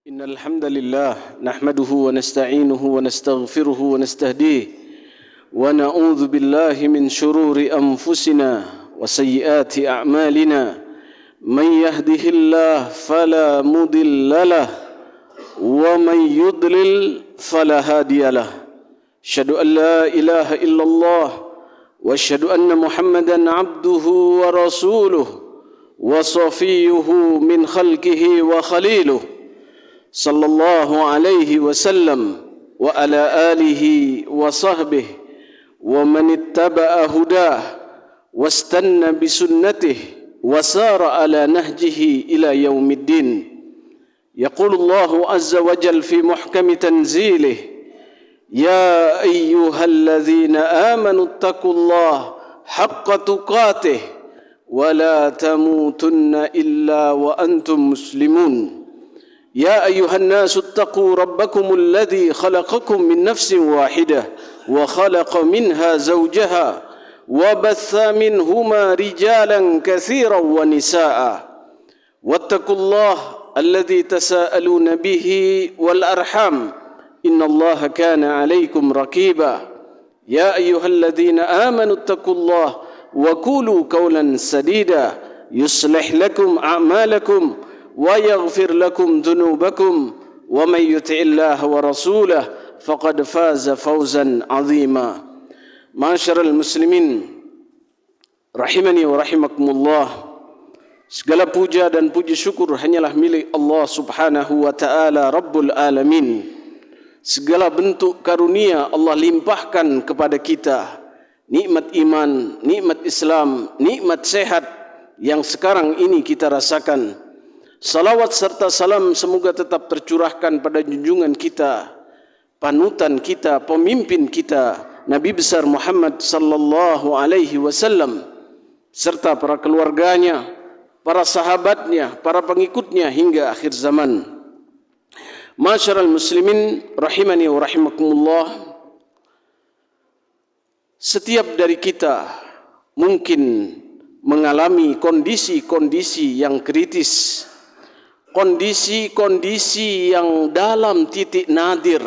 إن الحمد لله نحمده ونستعينه ونستغفره ونستهديه ونعوذ بالله من شرور أنفسنا وسيئات أعمالنا من يهده الله فلا مضل له ومن يضلل فلا هادي له أشهد أن لا إله إلا الله وأشهد أن محمدا عبده ورسوله وصفيه من خلقه وخليله صلى الله عليه وسلم وعلى آله وصحبه ومن اتبع هداه واستنى بسنته وسار على نهجه إلى يوم الدين. يقول الله عز وجل في محكم تنزيله: يا أيها الذين آمنوا اتقوا الله حق تقاته ولا تموتن إلا وأنتم مسلمون. يا أيها الناس اتقوا ربكم الذي خلقكم من نفس واحدة وخلق منها زوجها وبث منهما رجالا كثيرا ونساء واتقوا الله الذي تساءلون به والأرحام إن الله كان عليكم رقيبا. يا أيها الذين آمنوا اتقوا الله وقولوا قولا سديدا يصلح لكم أعمالكم ويغفر لكم ذنوبكم ومن يطع الله ورسوله فقد فاز فوزا عظيما. Ma'asyiral muslimin rahimani wa rahimakumullah, segala puja dan puji syukur hanyalah milik Allah Subhanahu wa taala Rabbul alamin. Segala bentuk karunia Allah limpahkan kepada kita, nikmat iman, nikmat Islam, nikmat sehat yang sekarang ini kita rasakan. Salawat serta salam semoga tetap tercurahkan pada junjungan kita, panutan kita, pemimpin kita, Nabi besar Muhammad sallallahu alaihi wasallam, serta para keluarganya, para sahabatnya, para pengikutnya hingga akhir zaman. Ma'asyiral muslimin rahimani wa rahimakumullah, setiap dari kita mungkin mengalami kondisi-kondisi yang kritis, kondisi-kondisi yang dalam titik nadir,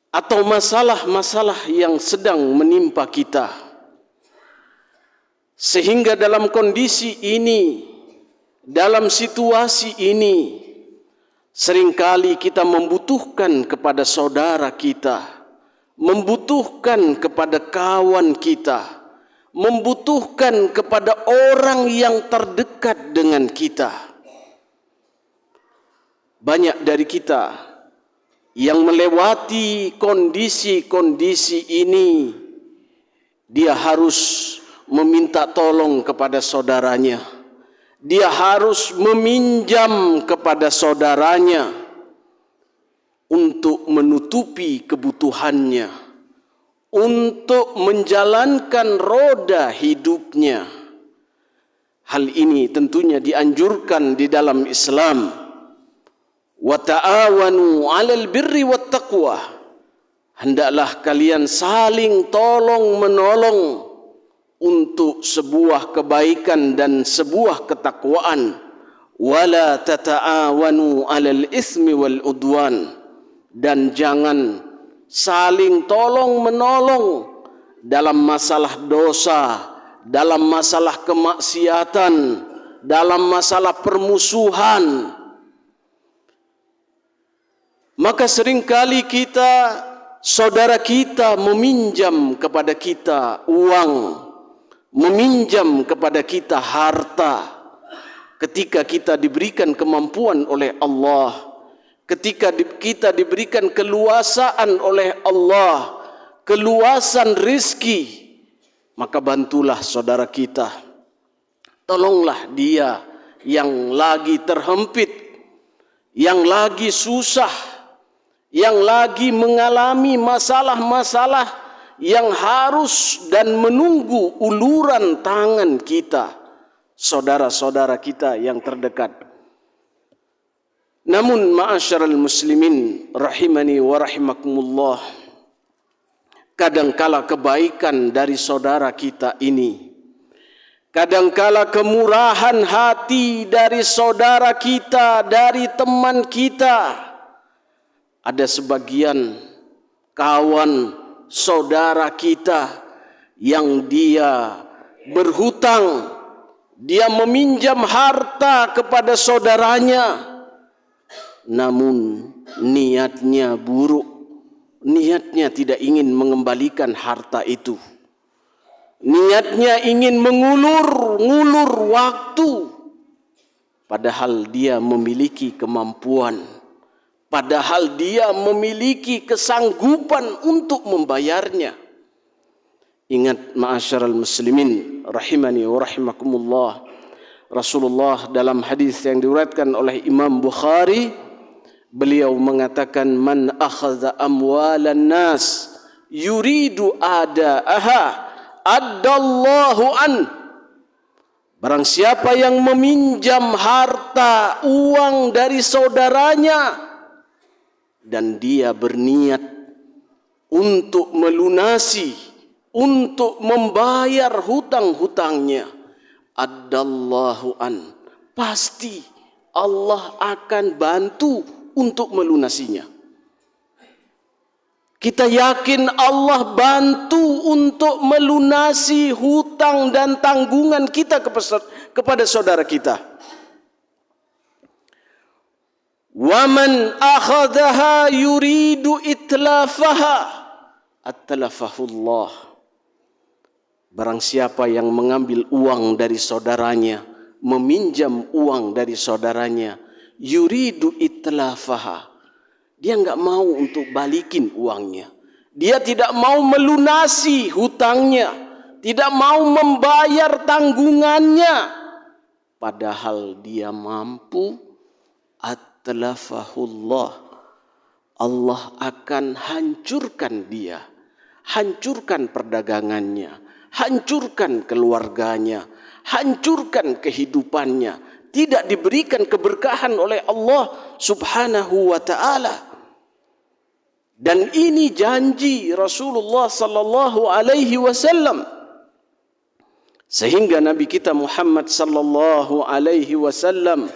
atau masalah-masalah yang sedang menimpa kita. Sehingga dalam kondisi ini, dalam situasi ini, seringkali kita membutuhkan kepada saudara kita, membutuhkan kepada kawan kita, membutuhkan kepada orang yang terdekat dengan kita. Banyak dari kita yang melewati kondisi-kondisi ini, dia harus meminta tolong kepada saudaranya, dia harus meminjam kepada saudaranya untuk menutupi kebutuhannya, untuk menjalankan roda hidupnya. Hal ini tentunya dianjurkan di dalam Islam. Wa ta'awanu 'alal birri wat taqwa. Hendaklah kalian saling tolong menolong untuk sebuah kebaikan dan sebuah ketakwaan. Wala tata'awanu 'alal itsmi wal udwan. Dan jangan saling tolong menolong dalam masalah dosa, dalam masalah kemaksiatan, dalam masalah permusuhan. Maka seringkali kita, saudara kita meminjam kepada kita uang, meminjam kepada kita harta, ketika kita diberikan kemampuan oleh Allah, ketika kita diberikan keluasaan oleh Allah, keluasan rizki, maka bantulah saudara kita. Tolonglah dia yang lagi terhimpit, yang lagi susah, yang lagi mengalami masalah-masalah yang harus dan menunggu uluran tangan kita, saudara-saudara kita yang terdekat. Namun ma'asyiral muslimin rahimani wa rahimakumullah, kadangkala kebaikan dari saudara kita ini Kadangkala kemurahan hati dari saudara kita, dari teman kita. Ada sebagian kawan saudara kita yang dia berhutang, dia meminjam harta kepada saudaranya, namun niatnya buruk. Niatnya tidak ingin mengembalikan harta itu. Niatnya ingin mengulur waktu, padahal dia memiliki kemampuan, padahal dia memiliki kesanggupan untuk membayarnya. Ingat ma'asyiral muslimin rahimani wa rahimakumullah, Rasulullah dalam hadis yang diriwayatkan oleh Imam Bukhari, beliau mengatakan, man akhadha amwalan nas yuridu ada'aha addallahu an. Barang siapa yang meminjam harta, uang dari saudaranya, dan dia berniat untuk melunasi, untuk membayar hutang-hutangnya, addallahu an, pasti Allah akan bantu untuk melunasinya. Kita yakin Allah bantu untuk melunasi hutang dan tanggungan kita kepada saudara kita. Waman akhadhaha yuridu itlafaha atlafahullah. Barang siapa yang mengambil uang dari saudaranya, meminjam uang dari saudaranya, yuridu itlafaha, dia enggak mau untuk balikin uangnya. Dia tidak mau melunasi hutangnya, tidak mau membayar tanggungannya, padahal dia mampu, atlafahullah, Allah akan hancurkan dia, hancurkan perdagangannya, hancurkan keluarganya, hancurkan kehidupannya, tidak diberikan keberkahan oleh Allah Subhanahu wa ta'ala. Dan ini janji Rasulullah sallallahu alaihi wasallam, sehingga Nabi kita Muhammad sallallahu alaihi wasallam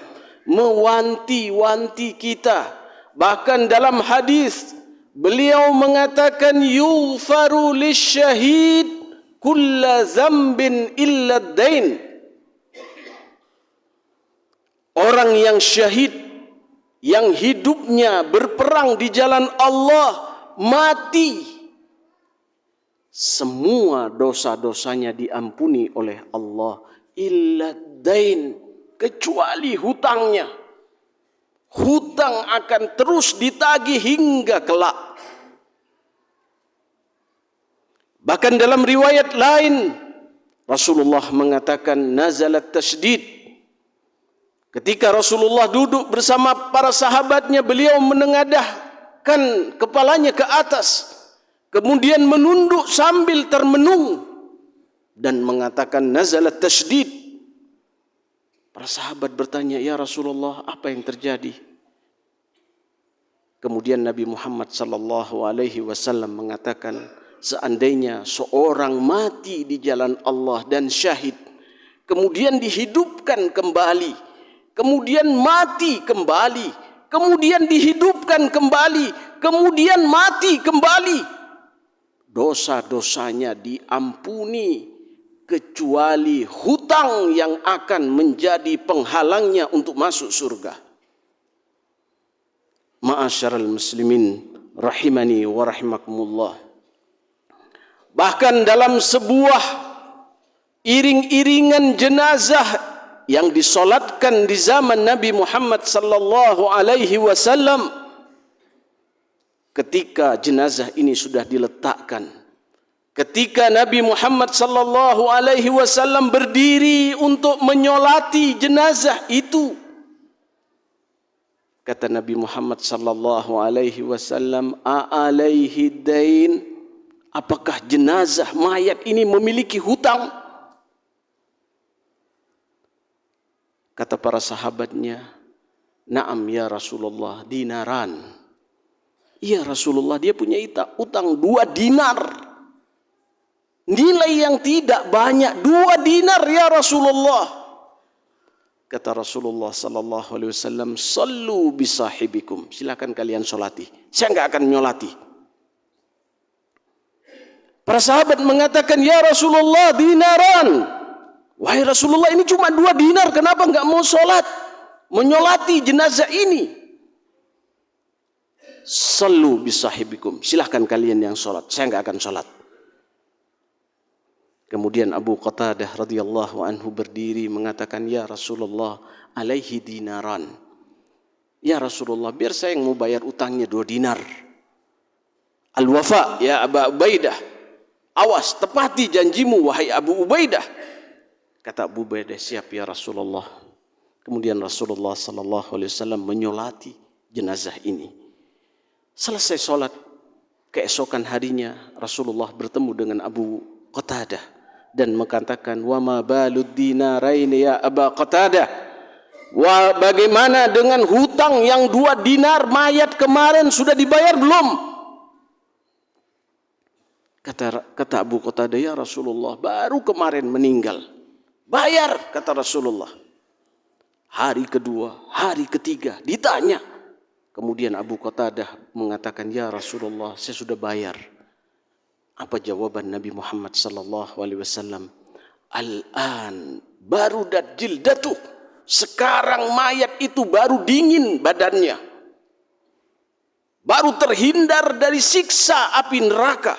mewanti-wanti kita. Bahkan dalam hadis beliau mengatakan, yughfaru lisyahid kulla zambin illa dain. Orang yang syahid, yang hidupnya berperang di jalan Allah, mati, semua dosa-dosanya diampuni oleh Allah, illa dain, kecuali hutangnya. Hutang akan terus ditagih hingga kelak. Bahkan dalam riwayat lain Rasulullah mengatakan, nazalat tasydid. Ketika Rasulullah duduk bersama para sahabatnya, beliau menengadahkan kepalanya ke atas, kemudian menunduk sambil termenung dan mengatakan, nazalat tasydid. Para sahabat bertanya, ya Rasulullah, apa yang terjadi? Kemudian Nabi Muhammad sallallahu alaihi wasallam mengatakan, seandainya seorang mati di jalan Allah dan syahid, kemudian dihidupkan kembali, kemudian mati kembali, kemudian dihidupkan kembali, kemudian mati kembali, dosa-dosanya diampuni kecuali hutang yang akan menjadi penghalangnya untuk masuk surga. Ma'asyiral muslimin rahimani wa rahimakumullah. Bahkan dalam sebuah iring-iringan jenazah yang disolatkan di zaman Nabi Muhammad sallallahu alaihi wasallam, ketika jenazah ini sudah diletakkan, ketika Nabi Muhammad sallallahu alaihi wasallam berdiri untuk menyolati jenazah itu, kata Nabi Muhammad sallallahu alaihi wasallam, alaihi dain, apakah jenazah mayat ini memiliki hutang? Kata para sahabatnya, na'am ya Rasulullah, dinaran. Iya Rasulullah, dia punya utang 2 dinar. Nilai yang tidak banyak, 2 dinar ya Rasulullah. Kata Rasulullah sallallahu alaihi wasallam, "Sallu bisahibikum." Silakan kalian solati. Saya enggak akan menyolati. Para sahabat mengatakan, "Ya Rasulullah, dinaran." Wahai Rasulullah, ini cuma 2 dinar, kenapa enggak mau solat? Menyolati jenazah ini. Sallu bisahibikum. Silahkan kalian yang solat, saya enggak akan solat. Kemudian Abu Qatadah radhiyallahu anhu berdiri mengatakan, "Ya Rasulullah, alaihi dinaran." Ya Rasulullah, biar saya yang mau bayar utangnya 2 dinar. Al-wafa ya Abu Ubaidah. Awas, tepati janjimu wahai Abu Ubaidah. Kata Abu Ubaidah, "Siap ya Rasulullah." Kemudian Rasulullah sallallahu alaihi wasallam menyolati jenazah ini. Selesai solat, keesokan harinya Rasulullah bertemu dengan Abu Qatadah dan mengatakan, "Wa ma balud dinarain ya Aba Qatadah?" Wah, bagaimana dengan hutang yang 2 dinar mayat kemarin, sudah dibayar belum? Kata Abu Qatadah, "Ya Rasulullah, baru kemarin meninggal." "Bayar," kata Rasulullah. Hari kedua, hari ketiga ditanya. Kemudian Abu Qatadah mengatakan, "Ya Rasulullah, saya sudah bayar." Apa jawaban Nabi Muhammad sallallahu alaihi wasallam? "Al-an barudat jildatuh." Sekarang mayat itu baru dingin badannya. Baru terhindar dari siksa api neraka.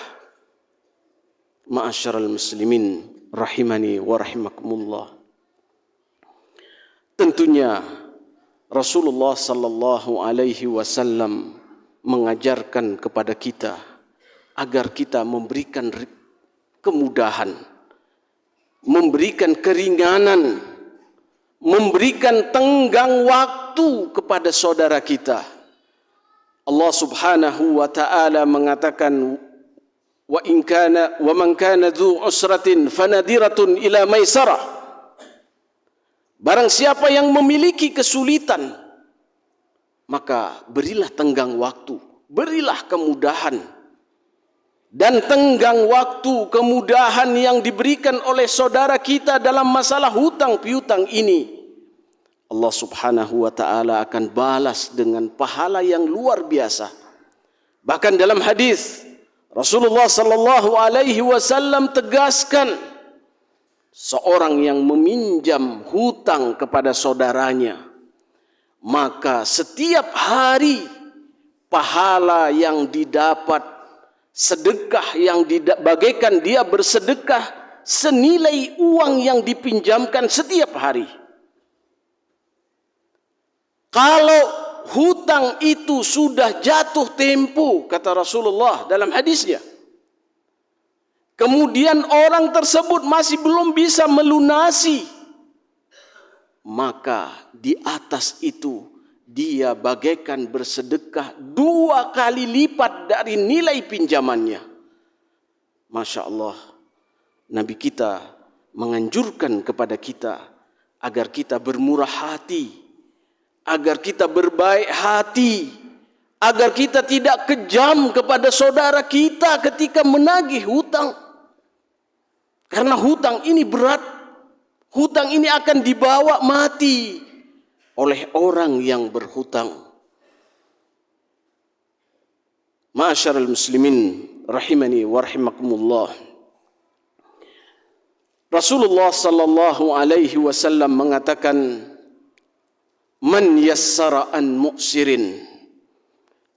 Ma'asyiral muslimin rahimani wa rahimakumullah. Tentunya Rasulullah sallallahu alaihi wasallam mengajarkan kepada kita agar kita memberikan kemudahan, memberikan keringanan, memberikan tenggang waktu kepada saudara kita. Allah Subhanahu wa taala mengatakan, "Wa in kana wa man kana dzu usratin fanadiratun ila maisarah." Barang siapa yang memiliki kesulitan, maka berilah tenggang waktu, berilah kemudahan. Dan tenggang waktu, kemudahan yang diberikan oleh saudara kita dalam masalah hutang piutang ini, Allah Subhanahu wa taala akan balas dengan pahala yang luar biasa. Bahkan dalam hadis Rasulullah sallallahu alaihi wasallam tegaskan, seorang yang meminjam hutang kepada saudaranya, maka setiap hari pahala yang didapat, sedekah yang bagaikan dia bersedekah senilai uang yang dipinjamkan setiap hari. Kalau hutang itu sudah jatuh tempo, kata Rasulullah dalam hadisnya, kemudian orang tersebut masih belum bisa melunasi, maka di atas itu dia bagaikan bersedekah 2 kali lipat dari nilai pinjamannya. Masya Allah, Nabi kita menganjurkan kepada kita agar kita bermurah hati, agar kita berbaik hati, agar kita tidak kejam kepada saudara kita ketika menagih hutang. Karena hutang ini berat, hutang ini akan dibawa mati oleh orang yang berhutang. Ma'asyiral muslimin rahimani wa rahimakumullah. Rasulullah sallallahu alaihi wasallam mengatakan, "Man yassara an mu'sirin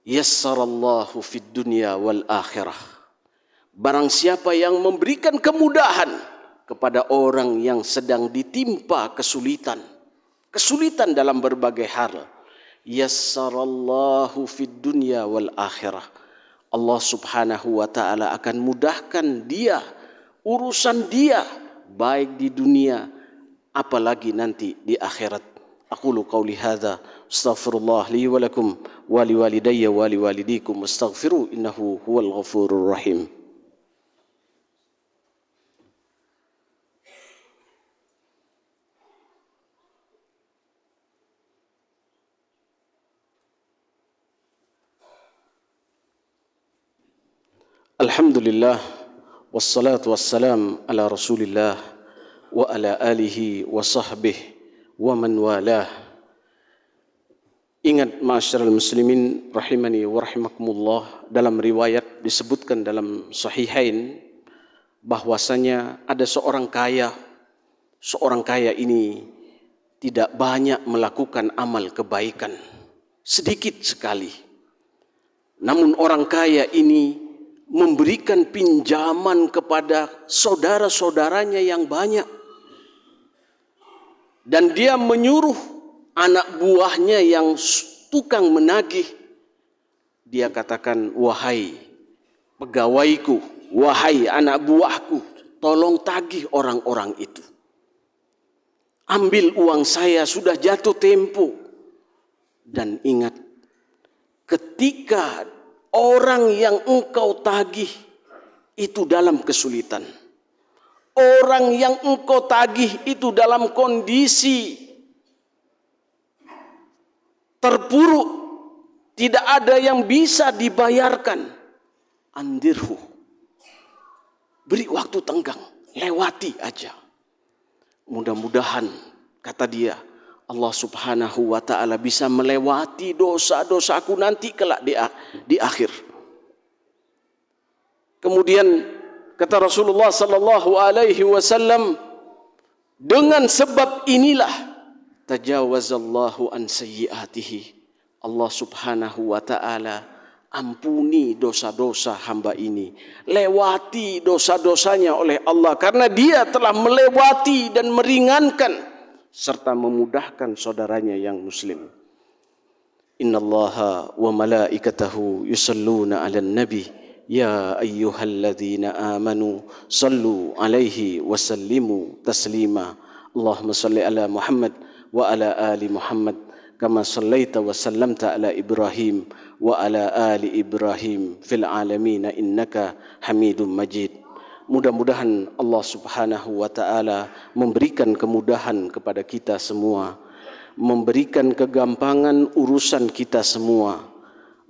yassarallahu fid dunya wal akhirah." Barang siapa yang memberikan kemudahan kepada orang yang sedang ditimpa kesulitan dalam berbagai hal, yassarallahu fid dunya wal akhirah, Allah Subhanahu wa taala akan mudahkan dia urusan dia, baik di dunia apalagi nanti di akhirat. Aqulu qauli hadza astaghfirullah li wa lakum wa liwalidayya wa liwalidikum astaghfiru innahu huwal ghafurur rahim. Alhamdulillah wassalatu wassalam ala Rasulillah wa ala alihi wa sahbihi wa man walah. Ingat ma'asyiral muslimin rahimani wa rahimakumullah, dalam riwayat disebutkan dalam Sahihain bahwasanya ada seorang kaya. Seorang kaya ini tidak banyak melakukan amal kebaikan, sedikit sekali. Namun orang kaya ini memberikan pinjaman kepada saudara-saudaranya yang banyak. Dan dia menyuruh anak buahnya yang tukang menagih. Dia katakan, wahai pegawaiku, wahai anak buahku, tolong tagih orang-orang itu. Ambil uang saya, sudah jatuh tempo. Dan ingat, ketika orang yang engkau tagih itu dalam kesulitan, orang yang engkau tagih itu dalam kondisi terpuruk, tidak ada yang bisa dibayarkan, andirhu, beri waktu tenggang, lewati aja. Mudah-mudahan, kata dia, Allah subhanahu wa ta'ala bisa melewati dosa-dosaku nanti kelak di akhir. Kemudian kata Rasulullah sallallahu alaihi wasallam, dengan sebab inilah tajawazallahu an sayyiatihi, Allah subhanahu wa ta'ala ampuni dosa-dosa hamba ini, lewati dosa-dosanya oleh Allah, karena dia telah melewati dan meringankan serta memudahkan saudaranya yang muslim. Innallaha wa malaikatahu yusalluna 'alan nabi ya ayyuhalladzina amanu sallu 'alaihi wa sallimu taslima. Allahumma salli ala Muhammad wa ala ali Muhammad kama sallaita wa sallamta ala Ibrahim wa ala ali Ibrahim fil alamin innaka Hamidum Majid. Mudah-mudahan Allah subhanahu wa ta'ala memberikan kemudahan kepada kita semua, memberikan kegampangan urusan kita semua.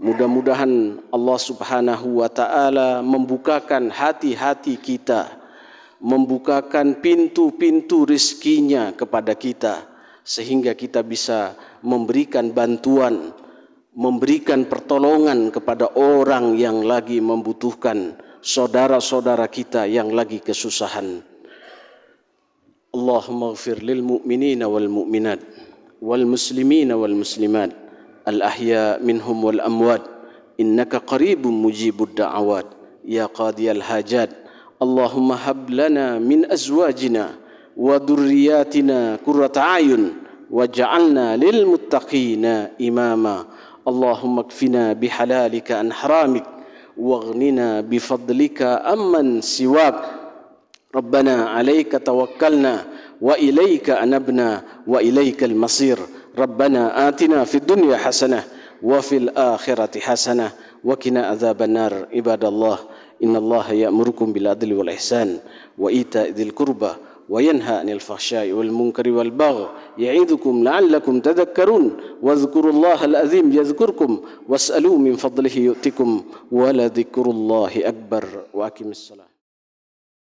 Mudah-mudahan Allah subhanahu wa ta'ala membukakan hati-hati kita, membukakan pintu-pintu rizkinya kepada kita, sehingga kita bisa memberikan bantuan, memberikan pertolongan kepada orang yang lagi membutuhkan, saudara-saudara kita yang lagi kesusahan. Allahumma ighfir lil mu'minina wal mu'minat wal muslimina wal muslimat al ahya minhum wal amwat innaka qaribun mujibud da'awat ya qadiyal hajat. Allahumma hab lana min azwajina wa dhurriyyatina qurrata a'yun waj'alna lil muttaqina imama. Allahumma kfina bihalalika an haramik waghnina bifadlika amman siwak. Rabbana alayka tawakkalna wa ilayka anabna wa ilaykal masir. Rabbana atina fid dunya hasanah wa fil akhirati hasanah wa qina adzaban nar. Ibadallah, innallaha ya'murukum bil adli wal ihsan wa ita'i dzil qurba wa yanha 'anil fahsya'i wal munkari wal baghi ya'idukum la'allakum tadhakkarun wadhkurullaha al-'azim yadhkurkum was'alu min fadlihi yu'tikum wa la dhikrullahi akbar. Wa aqimis shalah.